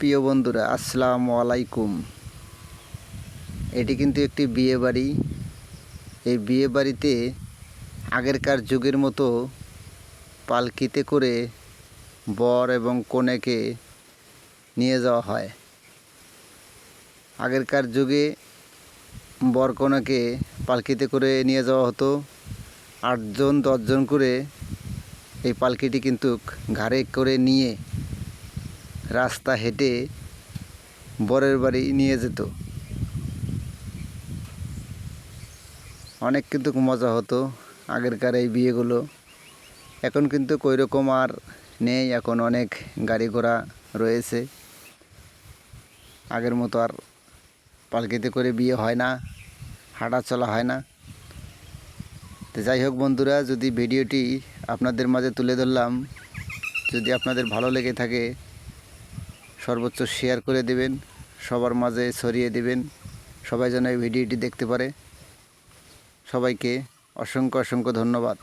প্রিয় বন্ধুরা, আসসালামু আলাইকুম। এটি কিন্তু একটি বিয়ে বাড়ি। এই বিয়ে বাড়িতে আগেরকার যুগের মতো পালকিতে করে বর এবং কনেকে নিয়ে যাওয়া হয়। আগেরকার যুগে বর কনেকে পালকিতে করে নিয়ে যাওয়া হতো। 8জন 10জন করে এই পালকিটি কিন্তু ঘাড়ে করে নিয়ে রাস্তা হেঁটে বরের বাড়ি নিয়ে যেত। অনেক কিন্তু মজা হতো আগেরকার এই বিয়েগুলো। এখন কিন্তু ওই রকম আর নেই। এখন অনেক গাড়ি ঘোড়া রয়েছে, আগের মতো আর পালকিতে করে বিয়ে হয় না, হাঁটা চলা হয় না। তো যাই হোক বন্ধুরা, যদি ভিডিওটি আপনাদের মাঝে তুলে ধরলাম, যদি আপনাদের ভালো লেগে থাকে সর্বোচ্চ শেয়ার করে দেবেন, সবার মাঝে ছড়িয়ে দেবেন, সবাই যেন এই ভিডিওটি দেখতে পারে। সবাইকে অসংখ্য অসংখ্য ধন্যবাদ।